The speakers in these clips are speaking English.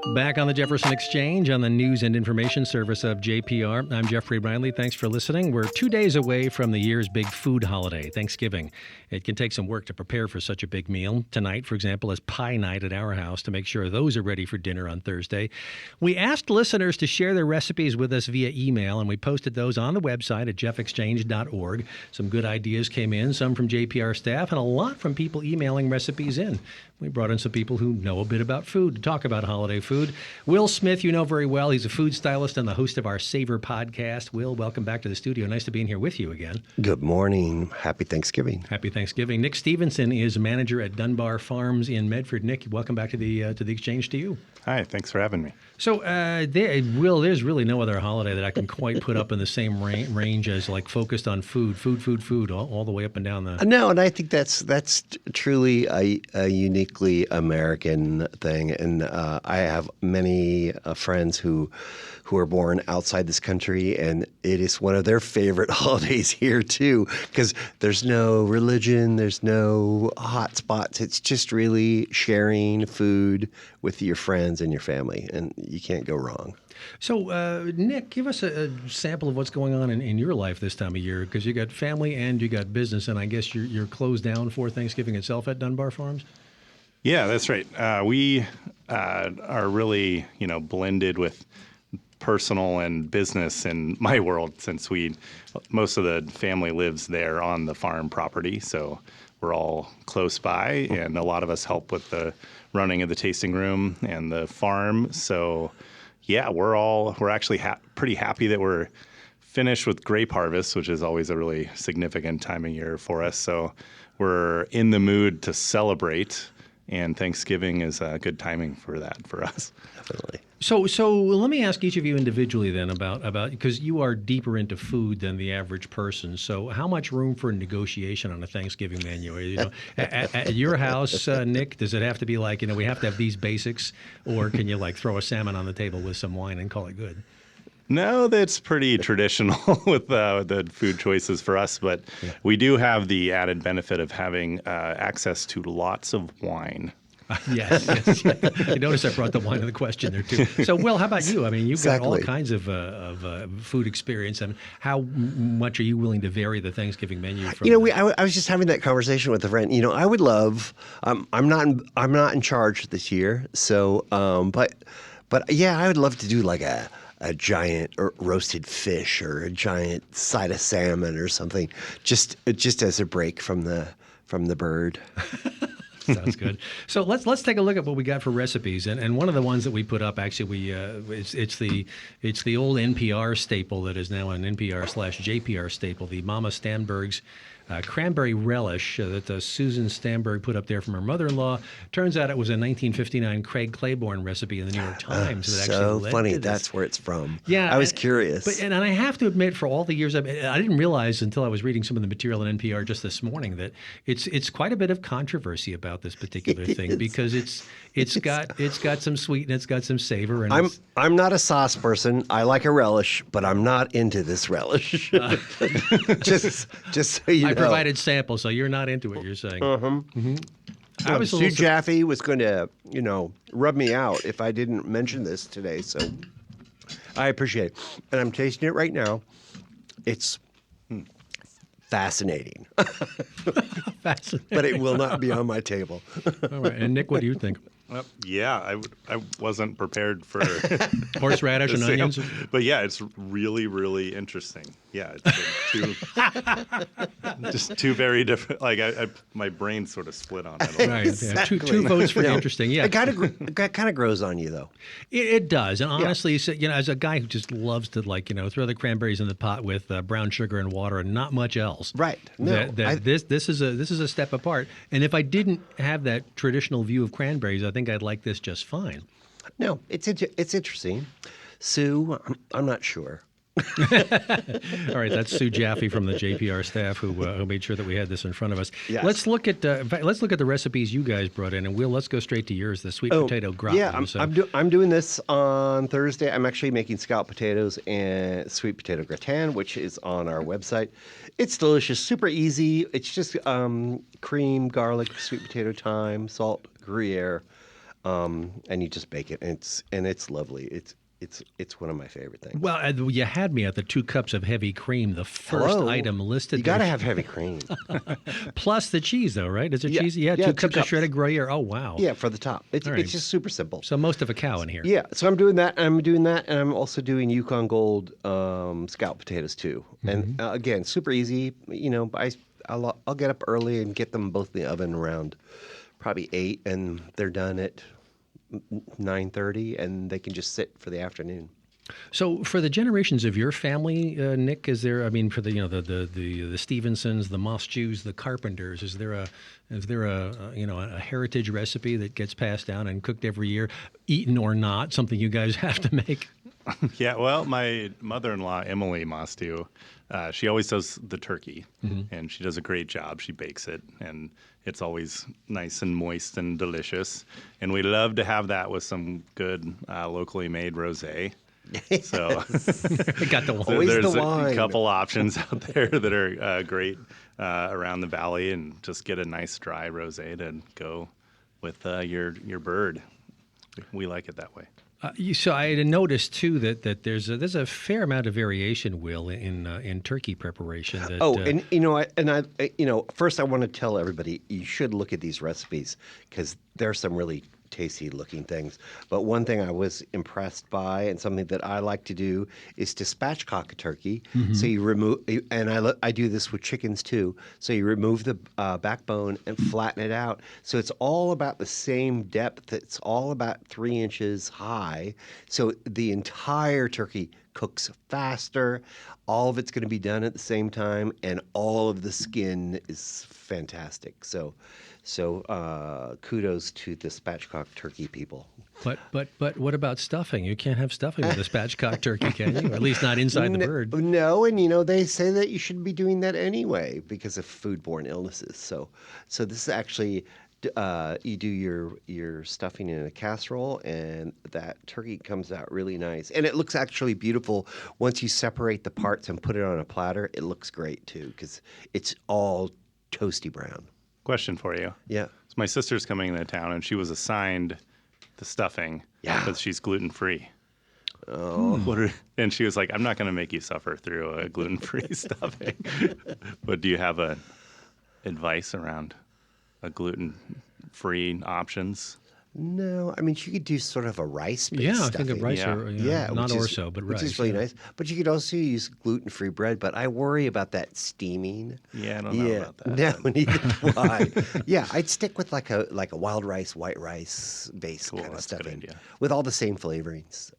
Back on the Jefferson Exchange on the news and information service of JPR. I'm Jeffrey Riley. Thanks for listening. We're 2 days away from the year's big food holiday, Thanksgiving. It can take some work to prepare for such a big meal. Tonight, for example, is pie night at our house to make sure those are ready for dinner on Thursday. We asked listeners to share their recipes with us via email, and we posted those on the website at jeffexchange.org. Some good ideas came in, some from JPR staff, and a lot from people emailing recipes in. We brought in some people who know a bit about food to talk about holiday food. Will Smith, you know very well. He's a food stylist and the host of our Savor podcast. Will, welcome back to the studio. Nice to be in here with you again. Good morning. Happy Thanksgiving. Happy Thanksgiving. Nick Stevenson is manager at Dunbar Farms in Medford. Nick, welcome back to the Exchange to you. Hi, thanks for having me. So, Will, there's really no other holiday that I can quite put up in the same range as like focused on food, all the way up and down the... No, and I think that's truly a uniquely American thing. And I have many friends who are born outside this country, and it is one of their favorite holidays here too, because there's no religion, there's no hot spots. It's just really sharing food with your friends and your family, and you can't go wrong. So, Nick, give us a sample of what's going on in your life this time of year, because you got family and you got business, and I guess you're closed down for Thanksgiving itself at Dunbar Farms? Yeah, that's right. We are really, blended with personal and business in my world, since most of the family lives there on the farm property. So we're all close by, and a lot of us help with the running of the tasting room and the farm. So yeah, we're actually pretty happy that we're finished with grape harvest, which is always a really significant time of year for us. So we're in the mood to celebrate, and Thanksgiving is good timing for that for us. Definitely. So let me ask each of you individually then about because you are deeper into food than the average person. So how much room for negotiation on a Thanksgiving menu? At your house, Nick, does it have to be like, we have to have these basics, or can you like throw a salmon on the table with some wine and call it good? No, that's pretty traditional with the food choices for us, but we do have the added benefit of having access to lots of wine. Yes. You notice I brought the wine to the question there, too. So, Will, how about you? I mean, you've got all kinds of food experience. And how much are you willing to vary the Thanksgiving menu from? I was just having that conversation with a friend. I would love. I'm not in charge this year, so but yeah, I would love to do like a giant roasted fish or a giant side of salmon or something, just as a break from the bird. Sounds good. So let's take a look at what we got for recipes, and one of the ones that we put up, actually, it's the old NPR staple that is now an NPR/JPR staple, the Mama Stanberg's cranberry relish that Susan Stanberg put up there from her mother-in-law. Turns out it was a 1959 Craig Claiborne recipe in the New York Times. So funny. That's where it's from. Yeah, I was curious. And I have to admit, for all the years, I didn't realize until I was reading some of the material in NPR just this morning that it's quite a bit of controversy about this particular thing, because it's got some sweet and it's got some savor. And I'm not a sauce person. I like a relish, but I'm not into this relish. Just so you know. I provided samples, so you're not into it, you're saying. Mm-hmm. Sue Jaffe was going to, rub me out if I didn't mention this today, so I appreciate it. And I'm tasting it right now. It's fascinating. Fascinating. But it will not be on my table. All right. And Nick, what do you think? Yeah, I wasn't prepared for horseradish and onions. But yeah, it's really, really interesting. Yeah, it's just two very different. Like my brain sort of split on it. Right. Exactly. Yeah. Two votes for interesting. Yeah. It kind of grows on you though. It does, and honestly, so, as a guy who just loves to throw the cranberries in the pot with brown sugar and water and not much else. Right. No. This is a step apart. And if I didn't have that traditional view of cranberries, I think I'd like this just fine. No, it's interesting. Sue, I'm not sure. All right, that's Sue Jaffe from the JPR staff who made sure that we had this in front of us. Yes. Let's look at the recipes you guys brought in, and let's go straight to yours, the sweet potato gratin. Yeah, I'm doing this on Thursday. I'm actually making scalloped potatoes and sweet potato gratin, which is on our website. It's delicious, super easy. It's just cream, garlic, sweet potato, thyme, salt, Gruyere. and you just bake it, and it's lovely. It's one of my favorite things. Well, you had me at the 2 cups of heavy cream, the first Hello? item listed. You got to there. have heavy cream. Plus the cheese, though, right? Is it Yeah, cheesy? Yeah, yeah, 2 2 cups of cups. shredded Gruyere. Oh, wow. Yeah, for the top. It's All right. it's just super simple. So most of a cow in here. Yeah, so I'm doing that. And I'm also doing Yukon Gold scalloped potatoes too. And again, super easy. I'll get up early and get them both in the oven around probably 8, and they're done at 9:30, and they can just sit for the afternoon. So for the generations of your family, Nick, is there? I mean, for the the Stevensons, the Moss Jews, the Carpenters, is there a a heritage recipe that gets passed down and cooked every year, eaten or not, something you guys have to make? Yeah, well, my mother-in-law, Emily Mostu, she always does the turkey, and she does a great job. She bakes it, and it's always nice and moist and delicious. And we love to have that with some good locally made rosé. So Got the Always there's the a wine. couple options out there that are great around the valley, and just get a nice dry rosé to go with your bird. We like it that way. So I had noticed too that there's a fair amount of variation, Will, in turkey preparation. That, first I want to tell everybody you should look at these recipes because there's some really tasty looking things. But one thing I was impressed by, and something that I like to do, is to spatchcock a turkey. So you remove, and I do this with chickens too. So you remove the backbone and flatten it out. So it's all about the same depth. It's all about 3 inches high. So the entire turkey cooks faster. All of it's going to be done at the same time, and all of the skin is fantastic. So kudos to the spatchcock turkey people. But what about stuffing? You can't have stuffing with a spatchcock turkey, can you? Or at least not inside the bird. No, and they say that you shouldn't be doing that anyway because of foodborne illnesses. So this is actually you do your stuffing in a casserole, and that turkey comes out really nice, and it looks actually beautiful once you separate the parts and put it on a platter. It looks great too because it's all toasty brown. Question for you. Yeah. So my sister's coming into town, and she was assigned the stuffing because she's gluten-free. Oh. And she was like, I'm not going to make you suffer through a gluten-free stuffing. But do you have advice around a gluten-free options? No, I mean she could do sort of a rice-based Yeah, I stuffing. think of rice Yeah. or not which is- orzo, but rice. which is really yeah. nice. But you could also use gluten-free bread. But I worry about that steaming. Yeah, I don't know about that. No, neither do I. Yeah, I'd stick with like a wild rice, white rice based Cool, kind of that's a good stuffing idea. with all the same flavorings.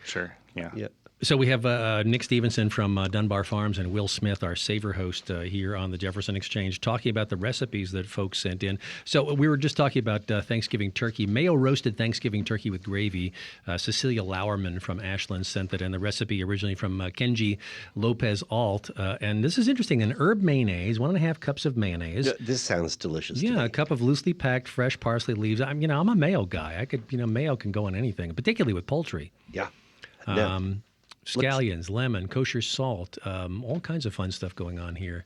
Sure, yeah. Yeah. So we have Nick Stevenson from Dunbar Farms and Will Smith, our Savor host here on the Jefferson Exchange, talking about the recipes that folks sent in. So we were just talking about Thanksgiving turkey, mayo roasted Thanksgiving turkey with gravy. Cecilia Lauerman from Ashland sent that in. The recipe originally from Kenji Lopez Alt. And this is interesting, an herb mayonnaise, 1.5 cups of mayonnaise. This sounds delicious. to Yeah, me. a cup of loosely packed fresh parsley leaves. I'm a mayo guy. I could, mayo can go on anything, particularly with poultry. Yeah. No. Scallions, lemon, kosher salt, all kinds of fun stuff going on here.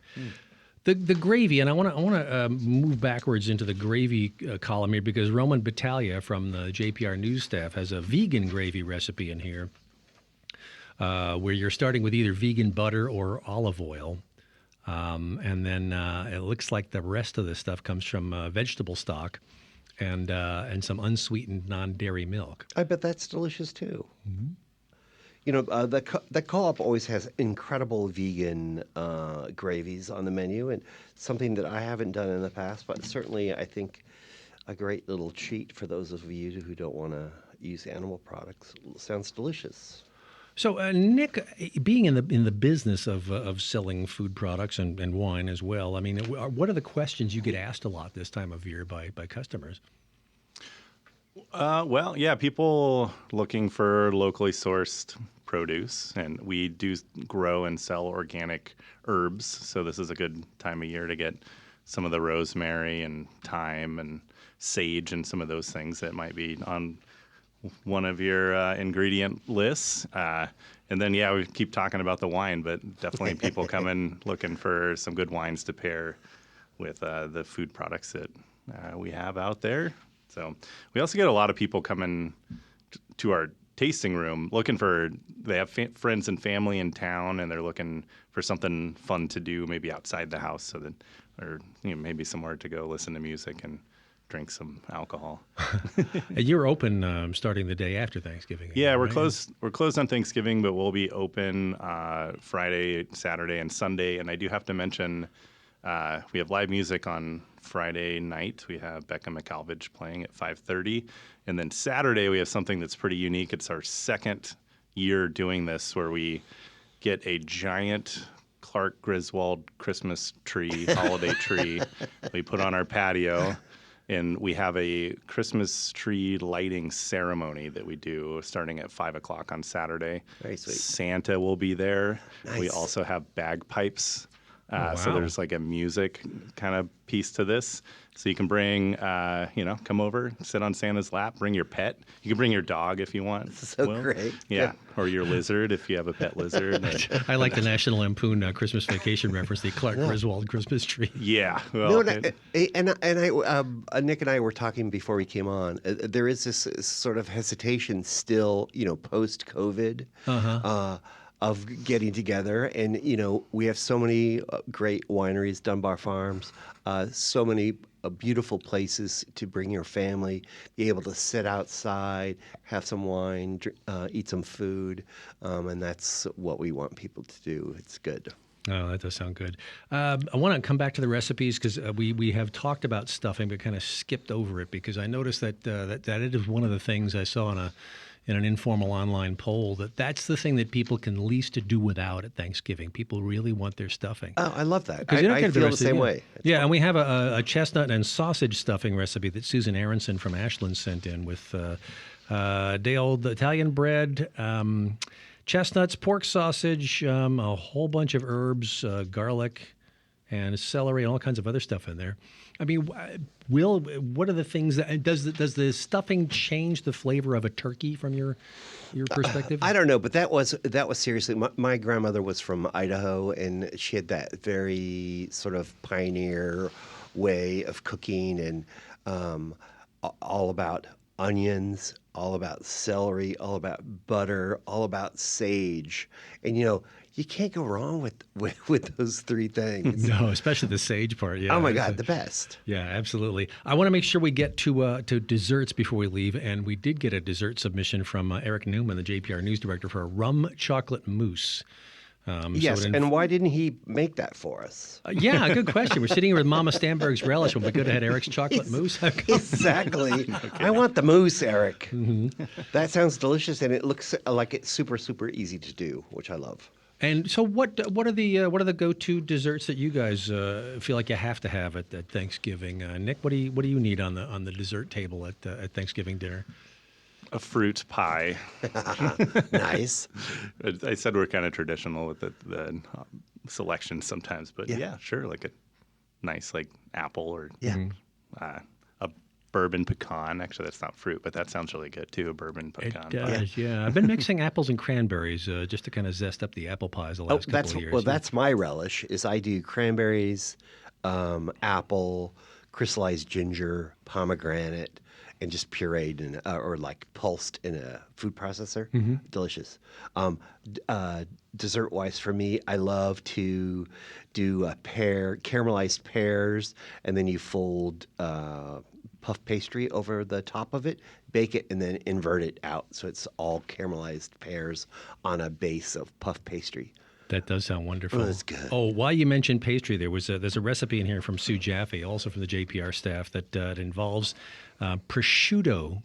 The gravy, and I want to move backwards into the gravy column here because Roman Battaglia from the JPR News staff has a vegan gravy recipe in here where you're starting with either vegan butter or olive oil. And then it looks like the rest of the stuff comes from vegetable stock and some unsweetened non-dairy milk. I bet that's delicious too. The co-op always has incredible vegan gravies on the menu, and something that I haven't done in the past, but certainly I think a great little treat for those of you who don't want to use animal products. Sounds delicious. So, Nick, being in the business of selling food products and wine as well, I mean, what are the questions you get asked a lot this time of year by customers? Well, yeah, people looking for locally sourced produce, and we do grow and sell organic herbs. So this is a good time of year to get some of the rosemary and thyme and sage and some of those things that might be on one of your ingredient lists. And then, yeah, we keep talking about the wine, but definitely people come in looking for some good wines to pair with the food products that we have out there. So we also get a lot of people coming to our tasting room they have friends and family in town, and they're looking for something fun to do, maybe outside the house, or maybe somewhere to go listen to music and drink some alcohol. You're open starting the day after Thanksgiving. Yeah, we're right? closed. We're closed on Thanksgiving, but we'll be open Friday, Saturday, and Sunday. And I do have to mention we have live music on Friday night. We have Becca McAlvage playing at 5:30, and then Saturday we have something that's pretty unique. It's our second year doing this, where we get a giant Clark Griswold Christmas tree, holiday tree, we put on our patio. And we have a Christmas tree lighting ceremony that we do starting at 5 o'clock on Saturday. Very sweet. Santa will be there. Nice. We also have bagpipes. So wow. there's like a music kind of piece to this. So you can bring, come over, sit on Santa's lap, bring your pet. You can bring your dog if you want. So great. Yeah. Or your lizard if you have a pet lizard. I like the National Lampoon Christmas Vacation reference, the Clark Griswold Christmas tree. Yeah. Well, Nick and I were talking before we came on. There is this sort of hesitation still, post-COVID. Of getting together, and we have so many great wineries, Dunbar Farms, so many beautiful places to bring your family, be able to sit outside, have some wine, eat some food, and that's what we want people to do. It's good. Oh, that does sound good. I want to come back to the recipes because we have talked about stuffing, but kind of skipped over it because I noticed that that it is one of the things I saw in an informal online poll that's the thing that people can least to do without at Thanksgiving. People really want their stuffing. Oh, I love that. You don't I get feel the recipe, same yeah. way. Yeah, and we have a chestnut and sausage stuffing recipe that Susan Aronson from Ashland sent in with day old Italian bread, chestnuts, pork sausage, a whole bunch of herbs, garlic, and celery, and all kinds of other stuff in there. I mean, what are the things that does the stuffing change the flavor of a turkey from your perspective? I don't know, but that was seriously. My grandmother was from Idaho, and she had that very sort of pioneer way of cooking, and all about onions, all about celery, all about butter, all about sage, and you can't go wrong with those three things. No, especially the sage part. Yeah. Oh my God, the best. Yeah, absolutely. I want to make sure we get to desserts before we leave, and we did get a dessert submission from Eric Newman, the JPR news director, for a rum chocolate mousse. Yes, and why didn't he make that for us? Yeah, good question. We're sitting here with Mama Stanberg's relish. When we could have had Eric's chocolate mousse. Exactly. I want the mousse, Eric. Mm-hmm. That sounds delicious, and it looks like it's super, super easy to do, which I love. And so, what are the go-to desserts that you guys feel like you have to have at Thanksgiving? Nick, what do you need on the dessert table at Thanksgiving dinner? a fruit pie. Nice. I said we're kind of traditional with the selection sometimes, but yeah, sure, like a nice like apple or a bourbon pecan. Actually, that's not fruit, but that sounds really good too. A bourbon pecan. It does, yeah. I've been mixing apples and cranberries just to kind of zest up the apple pies the last couple of years. Well, that's my relish. Is I do cranberries, apple, crystallized ginger, pomegranate, and just pureed in, or like pulsed in a food processor. Mm-hmm. Delicious. Dessert-wise, for me, I love to do caramelized pears, and then you fold puff pastry over the top of it, bake it, and then invert it out. So it's all caramelized pears on a base of puff pastry. That does sound wonderful. Oh, that's good. Oh, while you mentioned pastry, there's a recipe in here from Sue Jaffe, also from the JPR staff, that involves prosciutto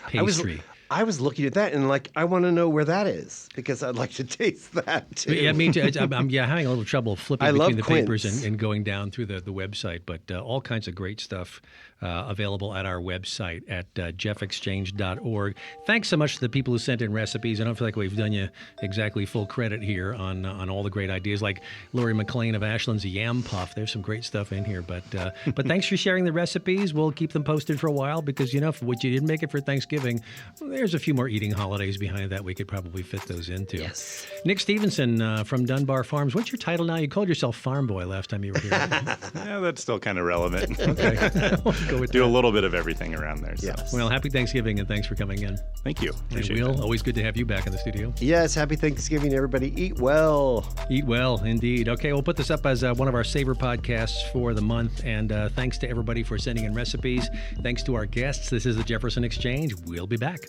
pastry. I was looking at that and I want to know where that is because I'd like to taste that too. Yeah, me too. I'm having a little trouble flipping between the quince. papers and going down through the website, but all kinds of great stuff available at our website at jeffexchange.org. Thanks so much to the people who sent in recipes. I don't feel like we've done you exactly full credit here on all the great ideas, like Lori McLean of Ashland's Yam Puff. There's some great stuff in here, but thanks for sharing the recipes. We'll keep them posted for a while because, if what you didn't make it for Thanksgiving. There's a few more eating holidays behind that we could probably fit those into. Yes. Nick Stevenson from Dunbar Farms. What's your title now? You called yourself Farm Boy last time you were here. Yeah, that's still kind of relevant. Okay. We'll go with Do that. a little bit of everything around there. So. Yes. Well, happy Thanksgiving and thanks for coming in. Thank you. And Appreciate Will, it. always good to have you back in the studio. Yes, happy Thanksgiving, everybody. Eat well. Eat well, indeed. Okay, we'll put this up as one of our Savor podcasts for the month. And thanks to everybody for sending in recipes. Thanks to our guests. This is the Jefferson Exchange. We'll be back.